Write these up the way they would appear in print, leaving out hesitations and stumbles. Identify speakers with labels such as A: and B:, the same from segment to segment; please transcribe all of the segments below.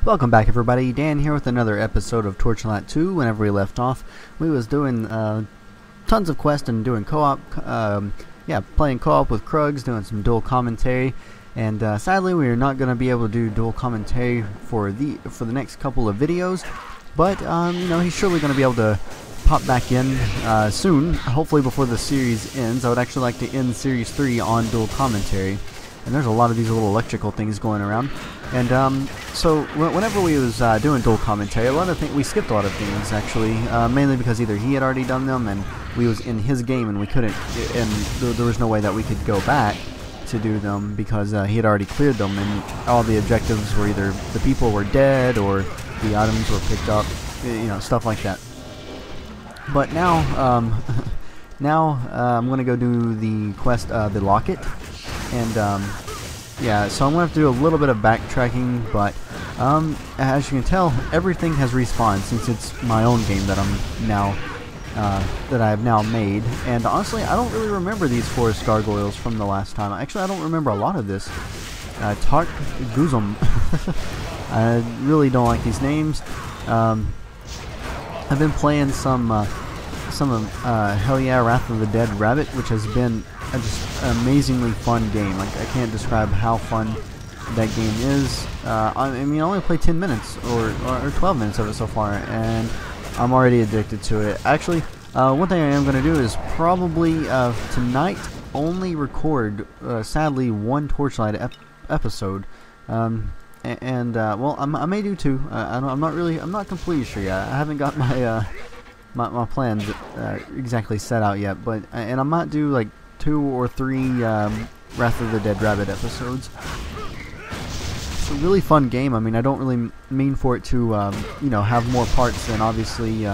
A: Welcome back, everybody. Dan here with another episode of Torchlight 2. Whenever we left off, we was doing tons of quests and doing co-op, playing co-op with Krugs, doing some dual commentary, and sadly we are not going to be able to do dual commentary for the next couple of videos. But he's surely going to be able to pop back in soon, hopefully before the series ends. I would actually like to end Series 3 on dual commentary. And there's a lot of these little electrical things going around. And so whenever we was doing dual commentary, we skipped a lot of things actually, mainly because either he had already done them and we was in his game and we couldn't, and there was no way that we could go back to do them because he had already cleared them, and all the objectives were either the people were dead or the items were picked up, stuff like that. But now, I'm gonna go do the quest, the locket. And so I'm going to have to do a little bit of backtracking, but as you can tell, everything has respawned since it's my own game that I'm now that I have now made. And honestly, I don't really remember these forest gargoyles from the last time. Actually, I don't remember a lot of this. Tark Goozum. I really don't like these names. I've been playing some of Hell Yeah, Wrath of the Dead Rabbit, which has been just an amazingly fun game. Like, I can't describe how fun that game is. I only played 10 minutes or 12 minutes of it so far, and I'm already addicted to it. Actually, one thing I am going to do is probably tonight only record, sadly, one Torchlight episode. Well, I may do two. I'm not completely sure yet. I haven't got my my plans exactly set out yet, but and I might do like 2 or 3 Wrath of the Dead Rabbit episodes. It's a really fun game. I mean, I don't really mean for it to have more parts than obviously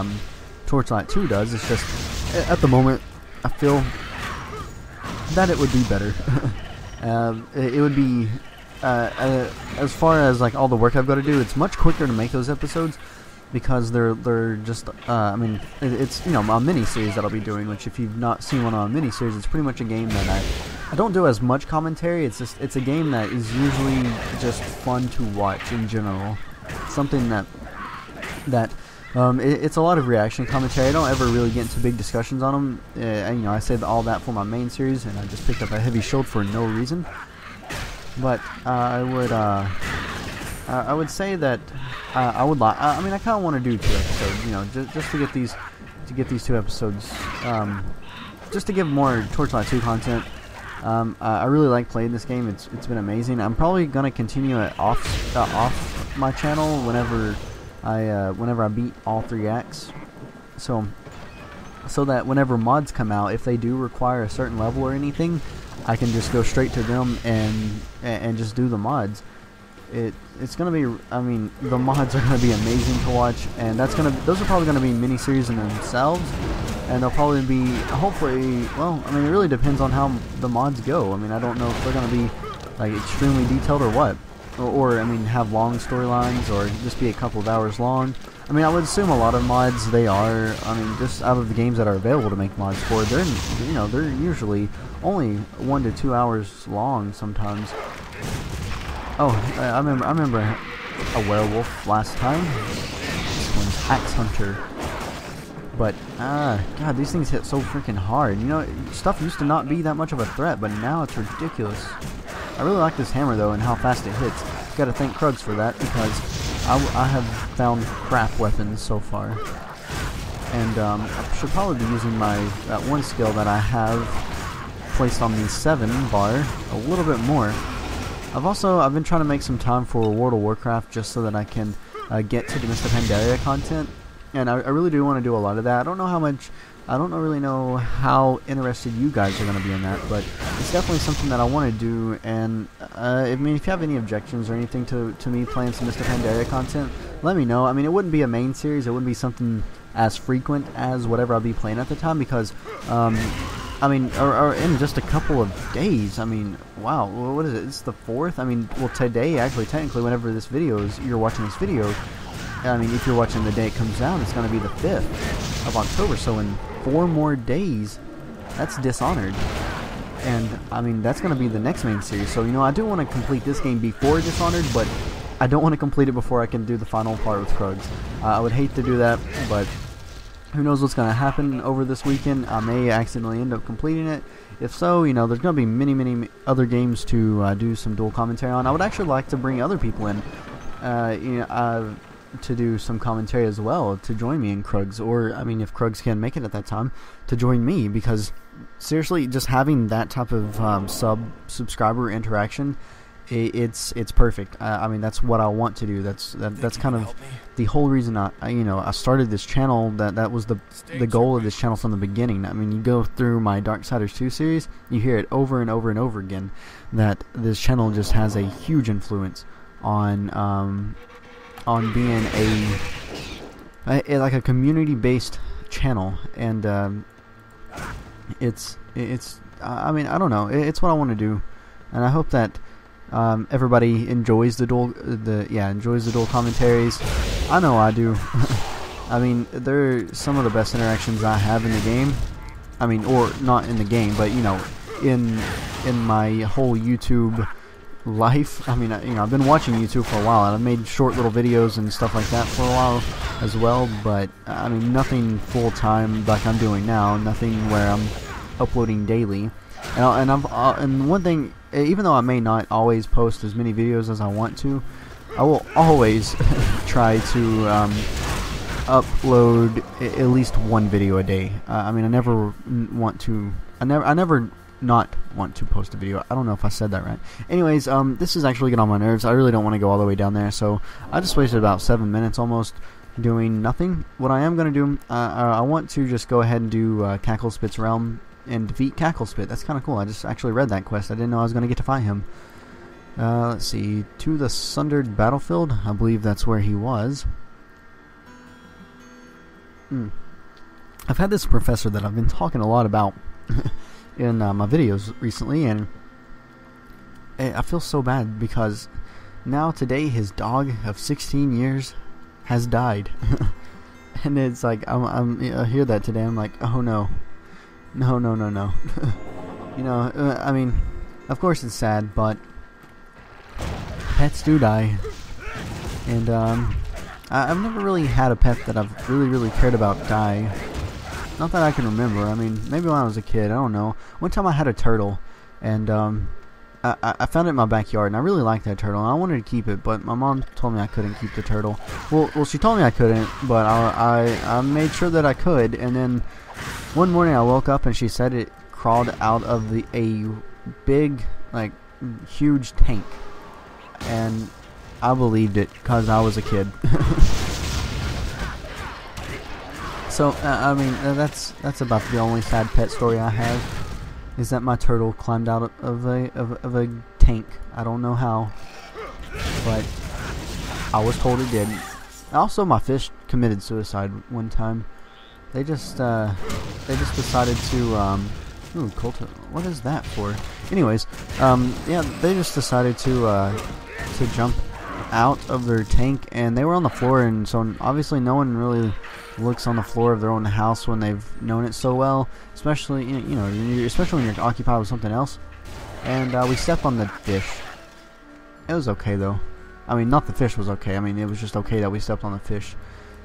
A: Torchlight 2 does. It's just at the moment I feel that it would be better. It would be as far as like all the work I've got to do, it's much quicker to make those episodes because they're just it's a mini series that I'll be doing, which if you've not seen one on a mini series, it's pretty much a game that I don't do as much commentary. It's a game that is usually just fun to watch in general. Something that it's a lot of reaction commentary. I don't ever really get into big discussions on them. I say all that for my main series, and I just picked up a heavy shield for no reason. But I would say that I would like. I kind of want to do 2 episodes, just to get these 2 episodes, just to give more Torchlight 2 content. I really like playing this game. It's been amazing. I'm probably gonna continue it off my channel whenever I beat all 3 acts. So that whenever mods come out, if they do require a certain level or anything, I can just go straight to them and just do the mods. It's gonna be, the mods are gonna be amazing to watch, and those are probably gonna be mini-series in themselves, and they'll probably be, hopefully, well, it really depends on how the mods go. I don't know if they're gonna be like extremely detailed or what, or have long storylines or just be a couple of hours long. I would assume a lot of mods they are. Just out of the games that are available to make mods for, they're usually only 1 to 2 hours long sometimes. Oh, I remember a werewolf last time. This one's Axe Hunter. But, God, these things hit so freaking hard. Stuff used to not be that much of a threat, but now it's ridiculous. I really like this hammer, though, and how fast it hits. Gotta thank Krugs for that, because I have found crap weapons so far. And, I should probably be using that one skill that I have placed on the 7 bar a little bit more. I've been trying to make some time for World of Warcraft just so that I can get to the Mr. Pandaria content, and I really do want to do a lot of that. I don't really know how interested you guys are going to be in that, but it's definitely something that I want to do. And if you have any objections or anything to me playing some Mr. Pandaria content, let me know. It wouldn't be a main series, it wouldn't be something as frequent as whatever I'll be playing at the time, because or in just a couple of days. Wow, what is it? It's the 4th? Well, today, actually, technically, whenever you're watching this video, if you're watching the day it comes out, it's going to be the 5th of October, so in 4 more days, that's Dishonored. And, that's going to be the next main series, so, I do want to complete this game before Dishonored, but I don't want to complete it before I can do the final part with Krugs. I would hate to do that, but who knows what's going to happen over this weekend. I may accidentally end up completing it. If so, you know, there's going to be many other games to do some dual commentary on. I would actually like to bring other people in, to do some commentary as well, to join me in Krugs, or, I mean, if Krugs can make it at that time, to join me, because, seriously, just having that type of subscriber interaction, it's perfect. I mean, that's what I want to do. That's kind of the whole reason I started this channel. That was the goal of this channel from the beginning. I mean, you go through my Darksiders 2 series, you hear it over and over and over again, that this channel just has a huge influence on being like a community-based channel, and it's I mean, I don't know, it's what I want to do, and I hope that everybody enjoys the dual commentaries. I know I do. I mean, they're some of the best interactions I have in the game. I mean, or not in the game, but you know, in my whole YouTube life. I mean, I've been watching YouTube for a while, and I've made short little videos and stuff like that for a while as well. But I mean, nothing full time like I'm doing now. Nothing where I'm uploading daily. And one thing, even though I may not always post as many videos as I want to, I will always try to upload at least one video a day. I mean, I never not want to post a video. I don't know if I said that right. Anyways, this is actually getting on my nerves. I really don't want to go all the way down there, so I just wasted about 7 minutes almost doing nothing. What I am going to do, I want to just go ahead and do Cacklespit's Realm and defeat Cacklespit. That's kind of cool. I just actually read that quest. I didn't know I was going to get to fight him. Let's see. To the Sundered Battlefield. I believe that's where he was. I've had this professor that I've been talking a lot about in my videos recently, and I feel so bad because now today his dog of 16 years has died. And it's like, I hear that today. I'm like, oh no. No. You know, I mean, of course it's sad, but pets do die. And I've never really had a pet that I've really cared about die. Not that I can remember. I mean, maybe when I was a kid, I don't know. One time I had a turtle, and I found it in my backyard, and I really liked that turtle, and I wanted to keep it, but my mom told me I couldn't keep the turtle. Well, she told me I couldn't, but I made sure that I could, and then one morning I woke up and she said it crawled out of a big, like, huge tank, and I believed it because I was a kid. So I mean, that's about the only sad pet story I have, is that my turtle climbed out of a tank. I don't know how, but I was told it did. Also, my fish committed suicide one time. They just decided to what is that for? Anyways, yeah, they just decided to jump out of their tank, and they were on the floor, and so obviously no one really looks on the floor of their own house when they've known it so well, especially especially when you're occupied with something else. And we stepped on the fish. It was okay though. I mean, not the fish was okay. I mean, it was just okay that we stepped on the fish.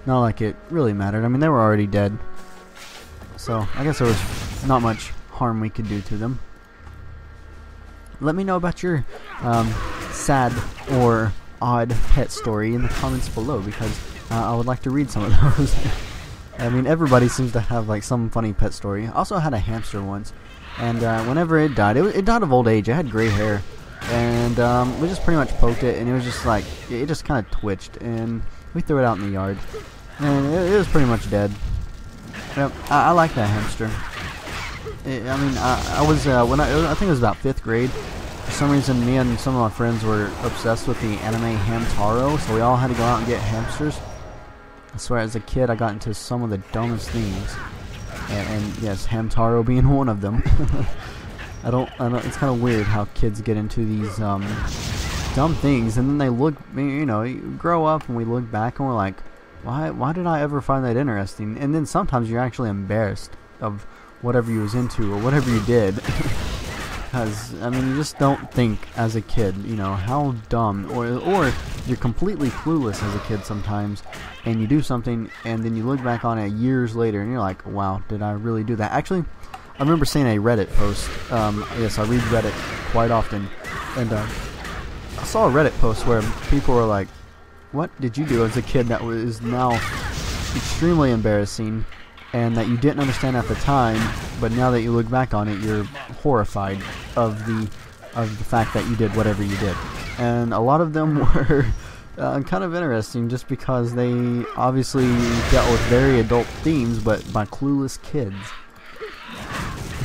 A: Not like it really mattered. I mean, they were already dead, so I guess there was not much harm we could do to them. Let me know about your sad or odd pet story in the comments below, because I would like to read some of those. I mean, everybody seems to have like some funny pet story. I also had a hamster once, and whenever it died, it died of old age. It had gray hair, and we just pretty much poked it, and it was just like, it just kind of twitched, and we threw it out in the yard, and it was pretty much dead. Yep, I like that hamster. I mean, I was I think it was about 5th grade. For some reason, me and some of my friends were obsessed with the anime Hamtaro, so we all had to go out and get hamsters. I swear, as a kid, I got into some of the dumbest things, and yes, Hamtaro being one of them. I don't. It's kind of weird how kids get into these dumb things, and then they look, you grow up, and we look back, and we're like, why did I ever find that interesting? And then sometimes you're actually embarrassed of whatever you was into or whatever you did. because I mean, you just don't think as a kid, you know, how dumb, or you're completely clueless as a kid sometimes, and you do something, and then you look back on it years later, and you're like, wow, did I really do that? Actually, I remember seeing a Reddit post. Yes, I read Reddit quite often, and I saw a Reddit post where people were like, what did you do as a kid that was now extremely embarrassing, and that you didn't understand at the time, but now that you look back on it, you're horrified of the fact that you did whatever you did. And a lot of them were kind of interesting, just because they obviously dealt with very adult themes, but by clueless kids.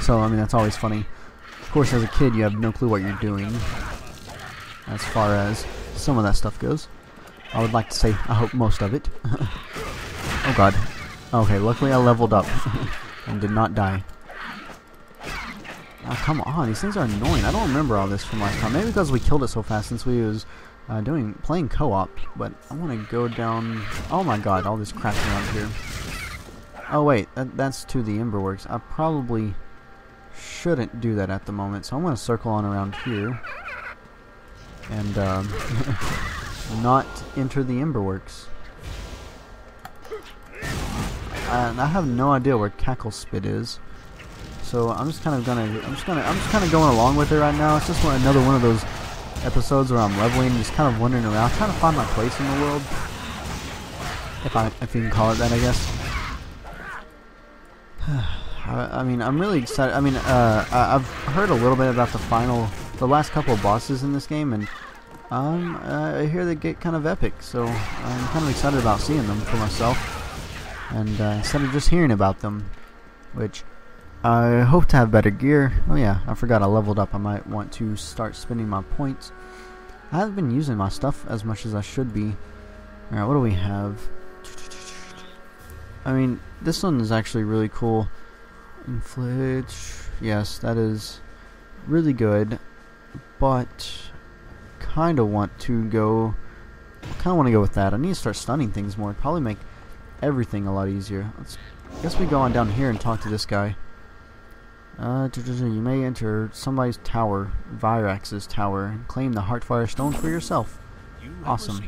A: So I mean, that's always funny. Of course, as a kid, you have no clue what you're doing, as far as some of that stuff goes. I would like to say, I hope most of it. Oh god. Okay, luckily I leveled up and did not die. Oh, come on, these things are annoying. I don't remember all this from last time. Maybe because we killed it so fast since we was playing co-op. But I want to go down. Oh my god, all this crap around here. Oh wait, that's to the Emberworks. I probably shouldn't do that at the moment, so I'm going to circle on around here and not enter the Emberworks. And I have no idea where Cackle Spit is, so I'm just kind of going along with it right now. It's just another one of those episodes where I'm leveling, just kind of wandering around, trying to find my place in the world, if you can call it that, I guess. I mean, I'm really excited. I mean, I've heard a little bit about the last couple of bosses in this game, and I hear they get kind of epic, so I'm kind of excited about seeing them for myself. And instead of just hearing about them, which I hope to have better gear. Oh yeah, I forgot I leveled up. I might want to start spending my points. I haven't been using my stuff as much as I should be. Alright, what do we have? I mean, this one is actually really cool. Inflict. Yes, that is really good. But kind of want to go with that. I need to start stunning things more. Probably make everything a lot easier. I guess we go on down here and talk to this guy. You may enter somebody's tower, Virax's tower, and claim the Heartfire Stone for yourself. Awesome.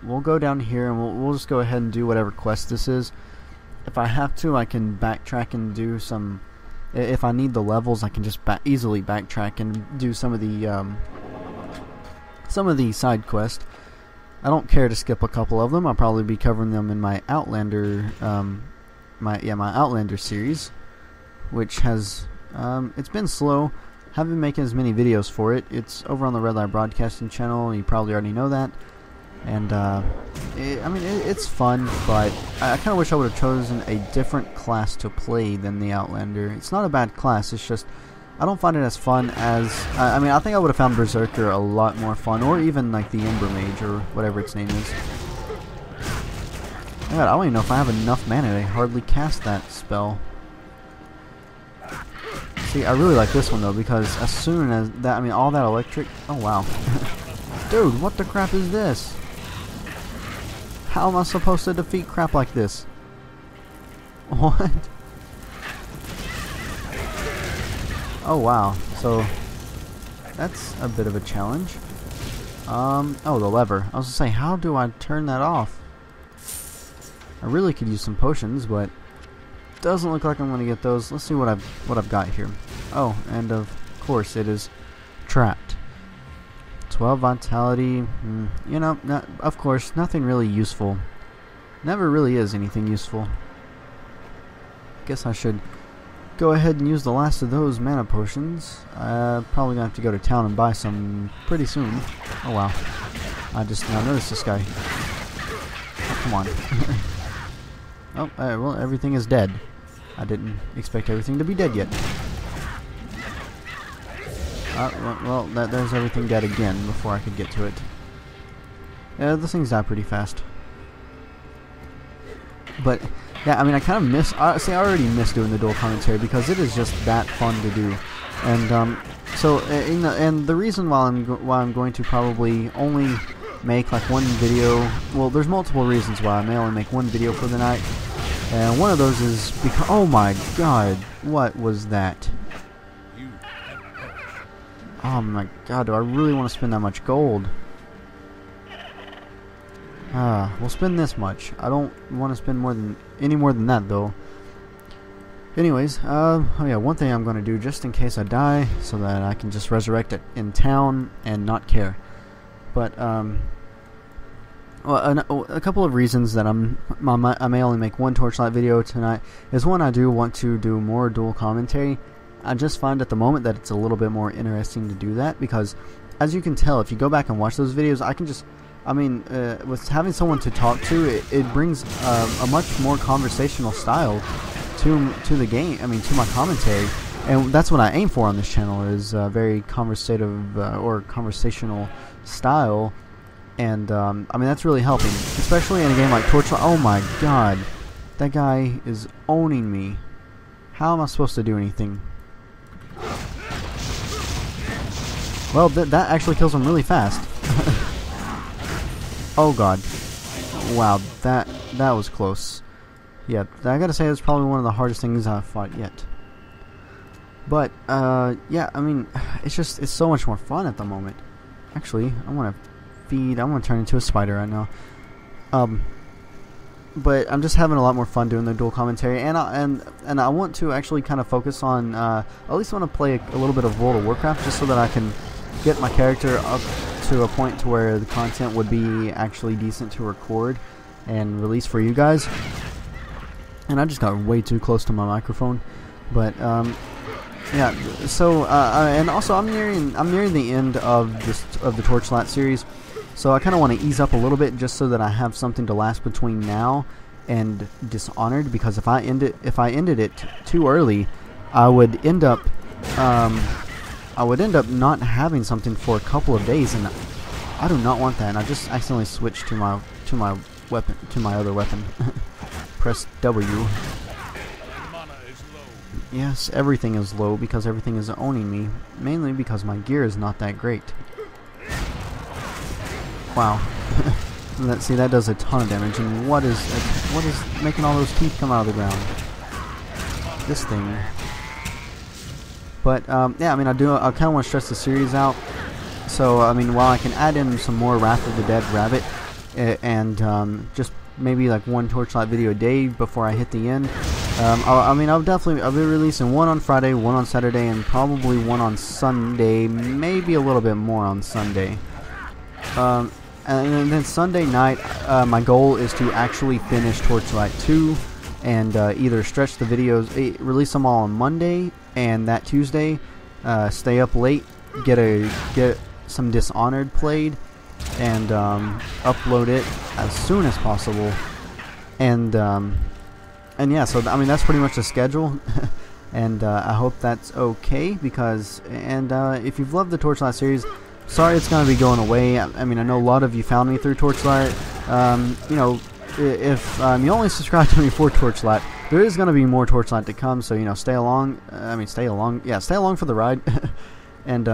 A: We'll go down here and we'll just go ahead and do whatever quest this is. If I have to, I can backtrack and do some. If I need the levels, I can just easily backtrack and do some of the side quests. I don't care to skip a couple of them. I'll probably be covering them in my Outlander, my Outlander series, which has it's been slow. Haven't been making as many videos for it. It's over on the Red Light Broadcasting channel. You probably already know that. And I mean, it's fun, but I kind of wish I would have chosen a different class to play than the Outlander. It's not a bad class. It's just I don't find it as fun as I mean, I think I would have found Berserker a lot more fun, or even like the Ember Mage or whatever its name is. God, I don't even know if I have enough mana to hardly cast that spell. See, I really like this one though, because as soon as that, I mean, all that electric. Oh wow, dude, what the crap is this? How am I supposed to defeat crap like this? What? Oh wow, so that's a bit of a challenge. Oh, the lever. I was gonna say, how do I turn that off? I really could use some potions, but doesn't look like I'm gonna get those. Let's see what I've got here. Oh, and of course it is trapped. 12 vitality. You know, of course, nothing really useful. Never really is anything useful. Guess I should go ahead and use the last of those mana potions. Probably gonna have to go to town and buy some pretty soon. Oh wow. I just now noticed this guy. Oh, come on. Oh, well, everything is dead. I didn't expect everything to be dead yet. Well, there's everything dead again before I could get to it. Yeah, those things die pretty fast. But yeah, I mean, I kind of miss. See, I already miss doing the dual commentary because it is just that fun to do. And so, and the reason why I'm going to probably only make like one video. Well, there's multiple reasons why I may only make one video for the night. And one of those is because, oh my god, what was that? Oh my god, do I really want to spend that much gold? We'll spend this much. I don't want to spend any more than that though. Anyways, oh yeah, one thing I'm going to do just in case I die, so that I can just resurrect it in town and not care. But well, a couple of reasons that I may only make one Torchlight video tonight is, one, I do want to do more dual commentary. I just find at the moment that it's a little bit more interesting to do that, because as you can tell, if you go back and watch those videos, I can just, with having someone to talk to, it brings a much more conversational style to the game, to my commentary, and that's what I aim for on this channel, is very conversative or conversational style, and that's really helping, especially in a game like Torchlight. Oh my god, that guy is owning me. How am I supposed to do anything? Well, that actually kills him really fast. Oh god, wow, that was close. Yeah, I gotta say, it's probably one of the hardest things I've fought yet. But, yeah, it's so much more fun at the moment. Actually, I'm gonna turn into a spider right now. But I'm just having a lot more fun doing the dual commentary, and I want to actually kind of focus on, at least want to play a little bit of World of Warcraft, just so that I can get my character up to a point to where the content would be actually decent to record and release for you guys. And I just got way too close to my microphone, but yeah. So and also I'm nearing the end of the Torchlight series, so I kind of want to ease up a little bit just so that I have something to last between now and Dishonored. Because if I ended it too early, I would end up not having something for a couple of days, and I do not want that. And I just accidentally switched to my other weapon. Press W. Yes, everything is low because everything is owning me. Mainly because my gear is not that great. Wow. See, that does a ton of damage. And what is making all those teeth come out of the ground? This thing. But yeah, I kind of want to stress the series out. So while I can add in some more Wrath of the Dead Rabbit, and just maybe like one Torchlight video a day before I hit the end. I'll be releasing one on Friday, one on Saturday, and probably one on Sunday, maybe a little bit more on Sunday. And then Sunday night, my goal is to actually finish Torchlight 2 and either stretch the videos, release them all on Monday, and that Tuesday, stay up late, get some Dishonored played, and upload it as soon as possible, and yeah, so that's pretty much the schedule. And I hope that's okay, because if you've loved the Torchlight series, sorry it's gonna be going away. I know a lot of you found me through Torchlight. If you only subscribe to me for Torchlight, there is gonna be more Torchlight to come, so stay along. Stay along for the ride. And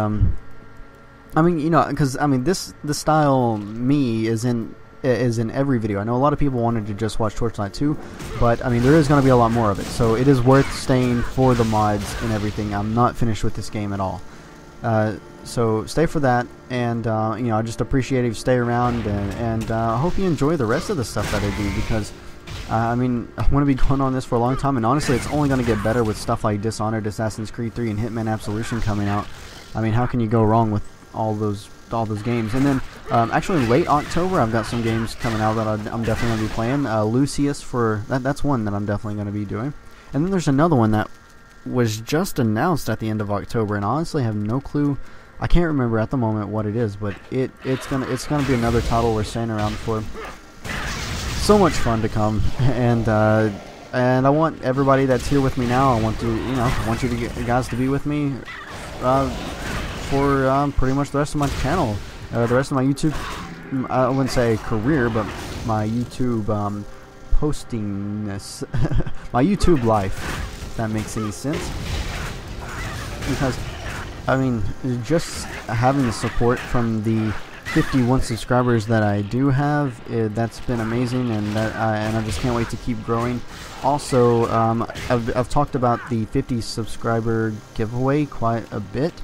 A: because this style me is in every video. I know a lot of people wanted to just watch Torchlight 2, but there is going to be a lot more of it, so it is worth staying for the mods and everything. I'm not finished with this game at all, so stay for that, and I just appreciate if you stay around, and I hope you enjoy the rest of the stuff that I do, because I want to be going on this for a long time, and honestly it's only going to get better with stuff like Dishonored, Assassin's Creed 3, and Hitman Absolution coming out. How can you go wrong with all those games? And then actually late October I've got some games coming out that I'm definitely going to be playing. Lucius, that's one that I'm definitely going to be doing. And then there's another one that was just announced at the end of October, and I honestly have no clue. I can't remember at the moment what it is, but it's gonna be another title we're staying around for. So much fun to come, and I want everybody that's here with me now. I want you guys to be with me for pretty much the rest of my channel, the rest of my YouTube. I wouldn't say career, but my YouTube postingness, my YouTube life, if that makes any sense. Because just having the support from the 51 subscribers that I do have, that's been amazing, and I just can't wait to keep growing. Also, I've talked about the 50 subscriber giveaway quite a bit,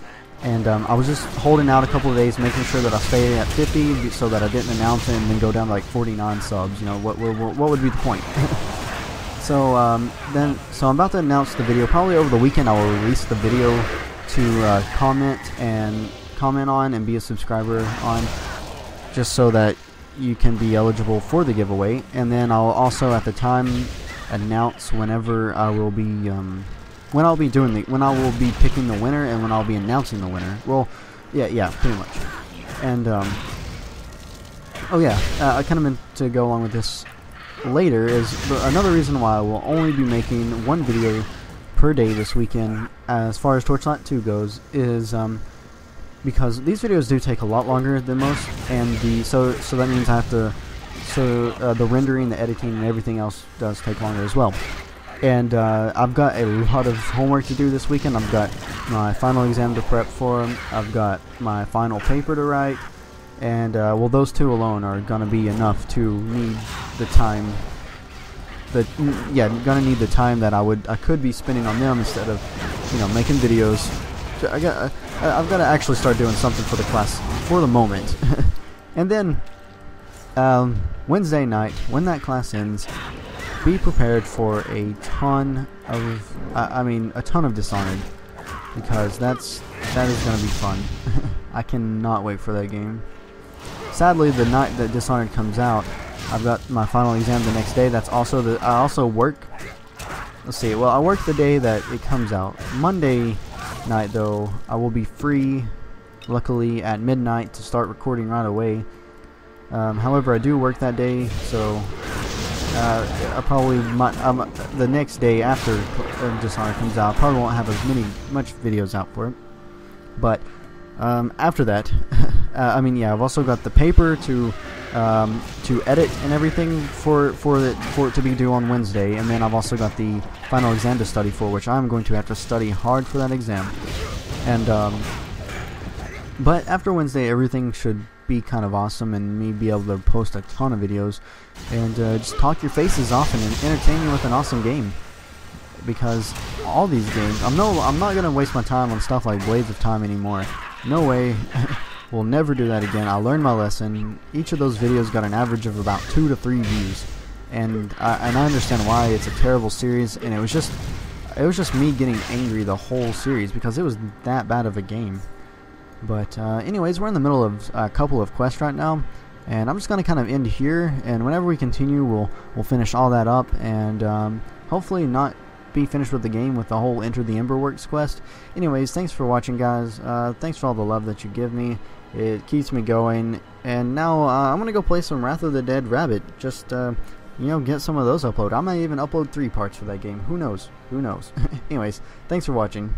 A: And I was just holding out a couple of days, making sure that I stayed at 50 so that I didn't announce it and then go down to like 49 subs. You know, what would be the point? So I'm about to announce the video. Probably over the weekend I will release the video to comment on and be a subscriber on, just so that you can be eligible for the giveaway. And then I'll also at the time announce whenever I will be when I will be picking the winner and when I'll be announcing the winner. Well, yeah, pretty much. And oh yeah, I kind of meant to go along with this later. Is another reason why I will only be making one video per day this weekend as far as Torchlight 2 goes is because these videos do take a lot longer than most, and so that means I have to the rendering, the editing, and everything else does take longer as well. And I've got a lot of homework to do this weekend. I've got my final exam to prep for. I've got my final paper to write, and well, those two alone are gonna be enough to need the time. Gonna need the time that I could be spending on them instead of, you know, making videos. I've got to actually start doing something for the class for the moment. And then Wednesday night, when that class ends, be prepared for a ton of Dishonored, because that is going to be fun. I cannot wait for that game. Sadly, the night that Dishonored comes out, I've got my final exam the next day. That's also I also work. Let's see. Well, I work the day that it comes out. Monday night, though, I will be free, luckily, at midnight to start recording right away. However, I do work that day, so I probably might, the next day after Dishonored comes out, I probably won't have as much videos out for it. But after that, I've also got the paper to edit and everything for it to be due on Wednesday, and then I've also got the final exam to study for, which I'm going to have to study hard for that exam. And but after Wednesday, everything should be kind of awesome, and me be able to post a ton of videos and just talk your faces off and entertain you with an awesome game. Because all these games, I'm not gonna waste my time on stuff like Blades of Time anymore. No way. We'll never do that again. I learned my lesson. Each of those videos got an average of about 2 to 3 views, and I understand why. It's a terrible series, and it was just me getting angry the whole series because it was that bad of a game. But anyways, we're in the middle of a couple of quests right now, and I'm just gonna kind of end here. And whenever we continue, we'll finish all that up, and hopefully not be finished with the game with the whole Enter the Emberworks quest. Anyways, thanks for watching, guys. Thanks for all the love that you give me. It keeps me going. And now I'm gonna go play some Wrath of the Dead Rabbit. Just get some of those uploaded. I might even upload 3 parts for that game. Who knows? Anyways, thanks for watching.